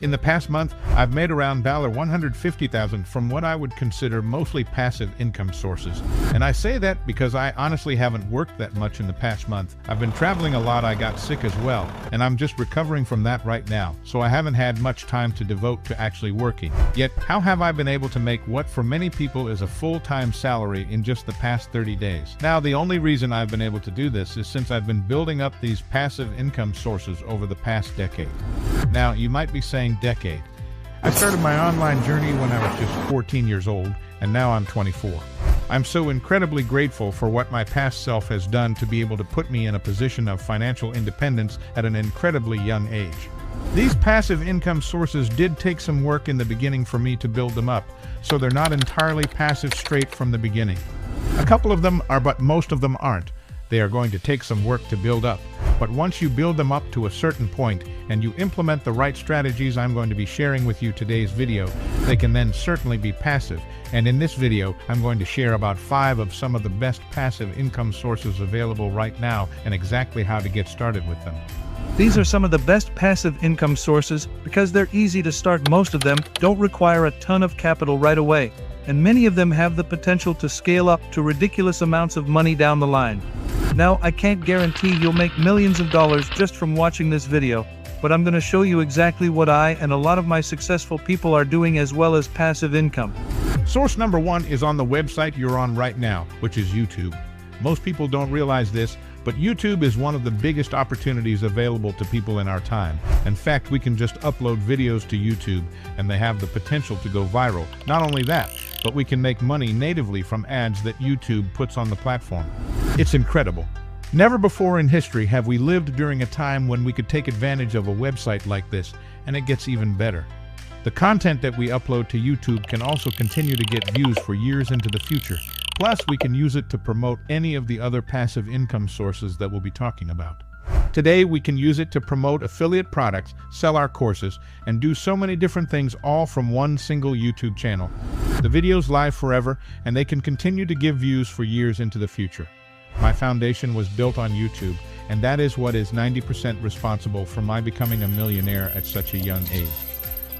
In the past month, I've made around $150,000 from what I would consider mostly passive income sources. And I say that because I honestly haven't worked that much in the past month. I've been traveling a lot, I got sick as well, and I'm just recovering from that right now, so I haven't had much time to devote to actually working. Yet, how have I been able to make what for many people is a full-time salary in just the past 30 days? Now, the only reason I've been able to do this is since I've been building up these passive income sources over the past decade. Now, you might be saying decade. I started my online journey when I was just 14 years old, and now I'm 24. I'm so incredibly grateful for what my past self has done to be able to put me in a position of financial independence at an incredibly young age. These passive income sources did take some work in the beginning for me to build them up, so they're not entirely passive straight from the beginning. A couple of them are, but most of them aren't. They are going to take some work to build up. But once you build them up to a certain point and you implement the right strategies I'm going to be sharing with you today's video, they can then certainly be passive. And in this video, I'm going to share about 5 of some of the best passive income sources available right now and exactly how to get started with them. These are some of the best passive income sources because they're easy to start. Most of them don't require a ton of capital right away, and many of them have the potential to scale up to ridiculous amounts of money down the line. Now, I can't guarantee you'll make millions of dollars just from watching this video, but I'm going to show you exactly what I and a lot of my successful people are doing as well as passive income. Source number 1 is on the website you're on right now, which is YouTube. Most people don't realize this, but YouTube is one of the biggest opportunities available to people in our time. In fact, we can just upload videos to YouTube and they have the potential to go viral. Not only that, but we can make money natively from ads that YouTube puts on the platform. It's incredible. Never before in history have we lived during a time when we could take advantage of a website like this, and it gets even better. The content that we upload to YouTube can also continue to get views for years into the future. Plus, we can use it to promote any of the other passive income sources that we'll be talking about. Today, we can use it to promote affiliate products, sell our courses, and do so many different things all from one single YouTube channel. The videos live forever, and they can continue to give views for years into the future. My foundation was built on YouTube, and that is what is 90% responsible for my becoming a millionaire at such a young age.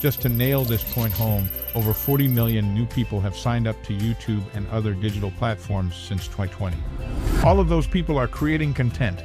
Just to nail this point home, over 40 million new people have signed up to YouTube and other digital platforms since 2020. All of those people are creating content.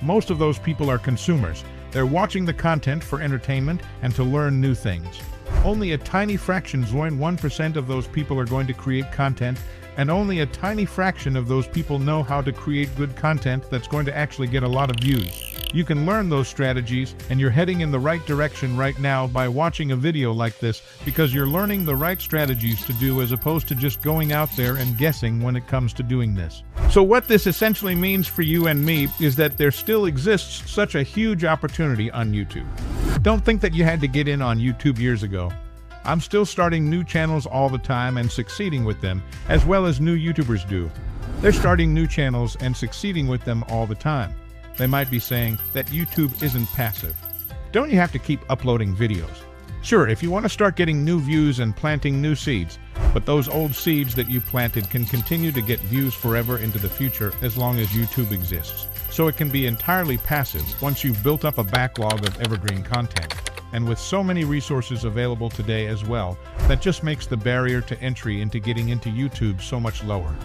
Most of those people are consumers. They're watching the content for entertainment and to learn new things. Only a tiny fraction, 1% of those people are going to create content, and only a tiny fraction of those people know how to create good content that's going to actually get a lot of views. You can learn those strategies, and you're heading in the right direction right now by watching a video like this, because you're learning the right strategies to do as opposed to just going out there and guessing when it comes to doing this. So what this essentially means for you and me is that there still exists such a huge opportunity on YouTube. Don't think that you had to get in on YouTube years ago. I'm still starting new channels all the time and succeeding with them, as well as new YouTubers do. They're starting new channels and succeeding with them all the time. They might be saying that YouTube isn't passive. Don't you have to keep uploading videos? Sure, if you want to start getting new views and planting new seeds, but those old seeds that you planted can continue to get views forever into the future as long as YouTube exists. So it can be entirely passive once you've built up a backlog of evergreen content. And with so many resources available today as well, that just makes the barrier to entry into getting into YouTube so much lower.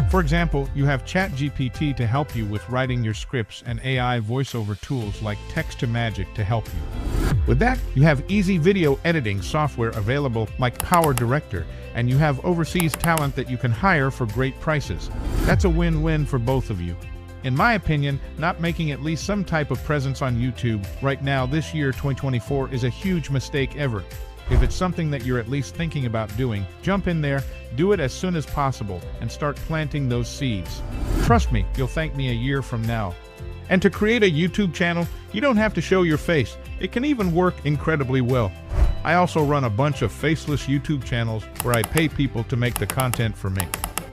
For example, you have ChatGPT to help you with writing your scripts and AI voiceover tools like Text-to-Magic to help you. With that, you have easy video editing software available like Power Director, and you have overseas talent that you can hire for great prices. That's a win-win for both of you. In my opinion, not making at least some type of presence on YouTube right now this year 2024 is a huge mistake ever. If it's something that you're at least thinking about doing, jump in there, do it as soon as possible, and start planting those seeds. Trust me, you'll thank me a year from now. And to create a YouTube channel, you don't have to show your face. It can even work incredibly well. I also run a bunch of faceless YouTube channels where I pay people to make the content for me.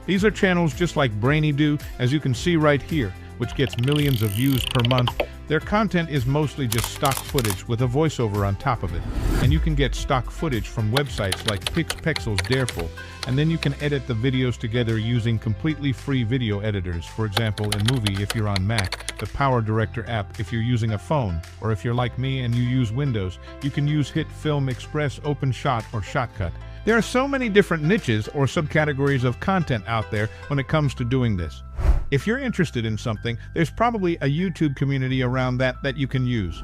These are channels just like Brainy do, as you can see right here, which gets millions of views per month. Their content is mostly just stock footage with a voiceover on top of it. And you can get stock footage from websites like Pixel's Dareful, and then you can edit the videos together using completely free video editors. For example, in Movie if you're on Mac, the Power Director app if you're using a phone, or if you're like me and you use Windows, you can use Hit Film Express, OpenShot, or Shotcut. There are so many different niches or subcategories of content out there when it comes to doing this. If you're interested in something, there's probably a YouTube community around that you can use.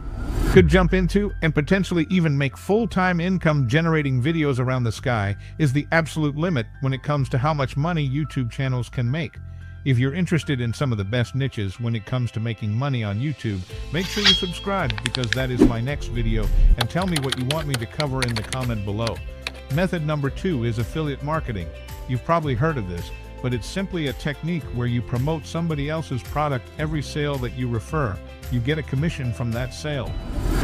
Could jump into and potentially even make full-time income generating videos around the sky is the absolute limit when it comes to how much money YouTube channels can make. If you're interested in some of the best niches when it comes to making money on YouTube, make sure you subscribe because that is my next video, and tell me what you want me to cover in the comment below. Method number 2 is affiliate marketing. You've probably heard of this, but it's simply a technique where you promote somebody else's product. Every sale that you refer, you get a commission from that sale.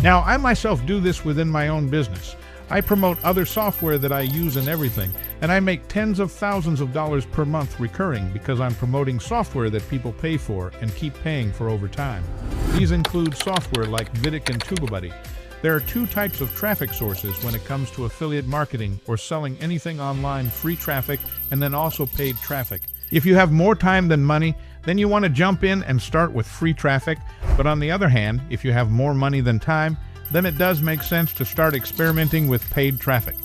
Now, I myself do this within my own business. I promote other software that I use and everything, and I make tens of thousands of dollars per month recurring because I'm promoting software that people pay for and keep paying for over time. These include software like Vidic and TubeBuddy. There are 2 types of traffic sources when it comes to affiliate marketing or selling anything online: free traffic and then also paid traffic. If you have more time than money, then you want to jump in and start with free traffic. But on the other hand, if you have more money than time, then it does make sense to start experimenting with paid traffic.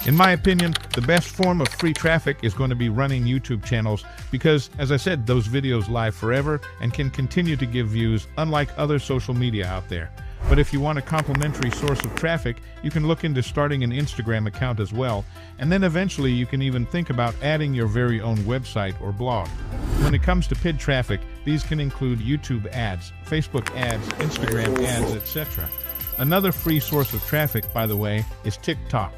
In my opinion, the best form of free traffic is going to be running YouTube channels because, as I said, those videos live forever and can continue to give views, unlike other social media out there. But if you want a complementary source of traffic, you can look into starting an Instagram account as well, and then eventually you can even think about adding your very own website or blog. When it comes to paid traffic, these can include YouTube ads, Facebook ads, Instagram ads, etc. Another free source of traffic, by the way, is TikTok.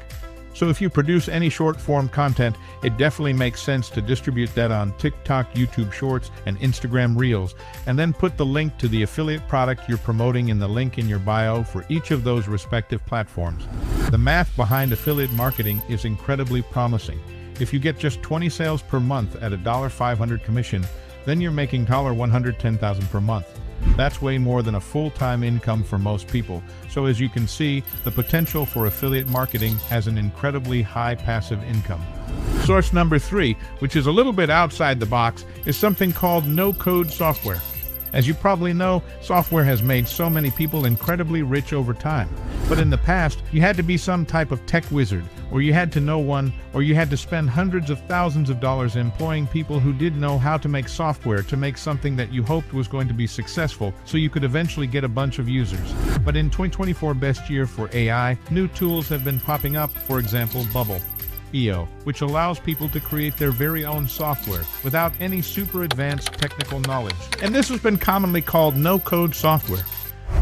So if you produce any short-form content, it definitely makes sense to distribute that on TikTok, YouTube Shorts, and Instagram Reels, and then put the link to the affiliate product you're promoting in the link in your bio for each of those respective platforms. The math behind affiliate marketing is incredibly promising. If you get just 20 sales per month at a $500 commission, then you're making $110,000 per month. That's way more than a full-time income for most people. So as you can see, the potential for affiliate marketing has an incredibly high passive income. Source number 3, which is a little bit outside the box, is something called no-code software. As you probably know, software has made so many people incredibly rich over time. But in the past, you had to be some type of tech wizard, or you had to know one, or you had to spend hundreds of thousands of dollars employing people who did know how to make software to make something that you hoped was going to be successful, so you could eventually get a bunch of users. But in 2024, best year for AI, new tools have been popping up, for example, Bubble.io, which allows people to create their very own software without any super advanced technical knowledge. And this has been commonly called no-code software.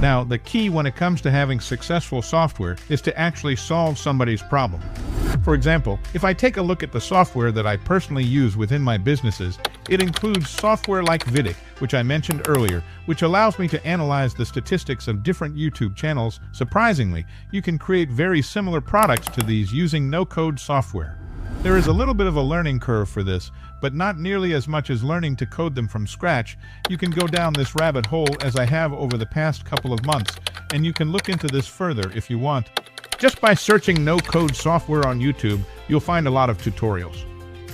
Now, the key when it comes to having successful software is to actually solve somebody's problem. For example, if I take a look at the software that I personally use within my businesses, it includes software like Vidic, which I mentioned earlier, which allows me to analyze the statistics of different YouTube channels. Surprisingly, you can create very similar products to these using no-code software. There is a little bit of a learning curve for this, but not nearly as much as learning to code them from scratch. You can go down this rabbit hole as I have over the past couple of months, and you can look into this further if you want. Just by searching no-code software on YouTube, you'll find a lot of tutorials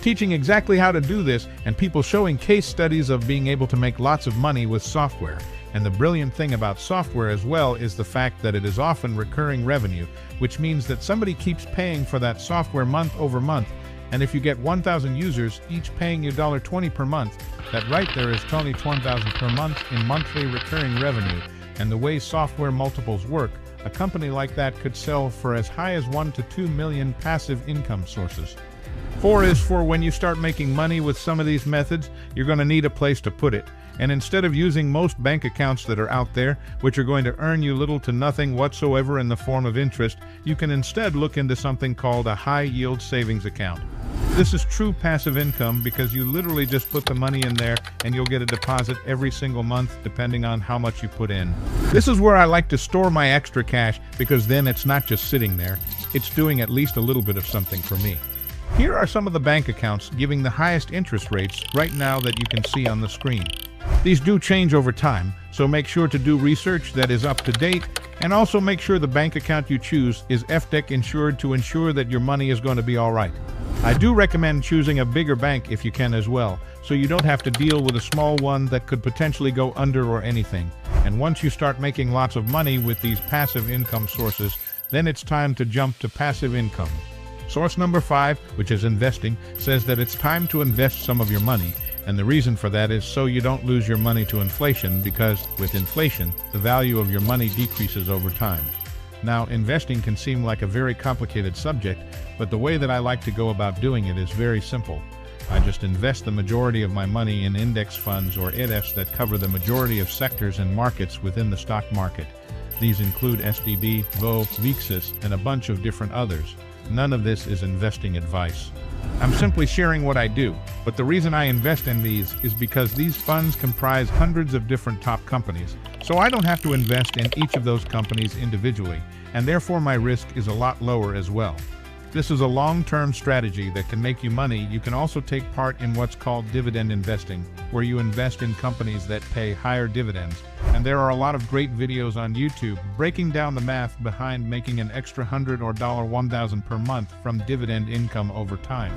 teaching exactly how to do this, and people showing case studies of being able to make lots of money with software. And the brilliant thing about software as well is the fact that it is often recurring revenue, which means that somebody keeps paying for that software month over month. And if you get 1,000 users, each paying you $20 per month, that right there is $21,000 per month in monthly recurring revenue. And the way software multiples work, a company like that could sell for as high as 1 to 2 million passive income sources. 4 is for when you start making money with some of these methods, you're going to need a place to put it. And instead of using most bank accounts that are out there, which are going to earn you little to nothing whatsoever in the form of interest, you can instead look into something called a high-yield savings account. This is true passive income because you literally just put the money in there and you'll get a deposit every single month depending on how much you put in. This is where I like to store my extra cash because then it's not just sitting there, it's doing at least a little bit of something for me. Here are some of the bank accounts giving the highest interest rates right now that you can see on the screen. These do change over time, so make sure to do research that is up to date, and also make sure the bank account you choose is FDIC insured to ensure that your money is going to be all right. I do recommend choosing a bigger bank if you can as well, so you don't have to deal with a small one that could potentially go under or anything. And once you start making lots of money with these passive income sources, then it's time to jump to passive income. Source number 5, which is investing, says that it's time to invest some of your money, and the reason for that is so you don't lose your money to inflation, because with inflation, the value of your money decreases over time. Now, investing can seem like a very complicated subject, but the way that I like to go about doing it is very simple. I just invest the majority of my money in index funds or ETFs that cover the majority of sectors and markets within the stock market. These include SDB, VO, VIXIS, and a bunch of different others. None of this is investing advice. I'm simply sharing what I do, but the reason I invest in these is because these funds comprise hundreds of different top companies, so I don't have to invest in each of those companies individually, and therefore my risk is a lot lower as well. This is a long-term strategy that can make you money. You can also take part in what's called dividend investing, where you invest in companies that pay higher dividends. And there are a lot of great videos on YouTube breaking down the math behind making an extra $100 or $1,000 per month from dividend income over time.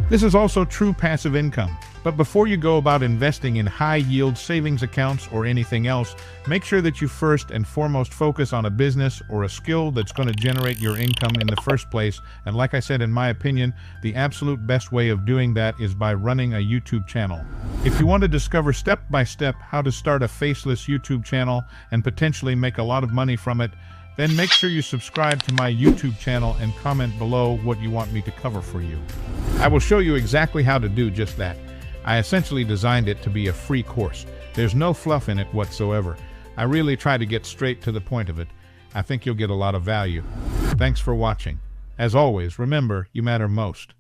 This is also true passive income. But before you go about investing in high-yield savings accounts or anything else, make sure that you first and foremost focus on a business or a skill that's going to generate your income in the first place. And like I said, in my opinion, the absolute best way of doing that is by running a YouTube channel. If you want to discover step-by-step how to start a faceless YouTube channel and potentially make a lot of money from it, then make sure you subscribe to my YouTube channel and comment below what you want me to cover for you. I will show you exactly how to do just that. I essentially designed it to be a free course. There's no fluff in it whatsoever. I really try to get straight to the point of it. I think you'll get a lot of value. Thanks for watching. As always, remember, you matter most.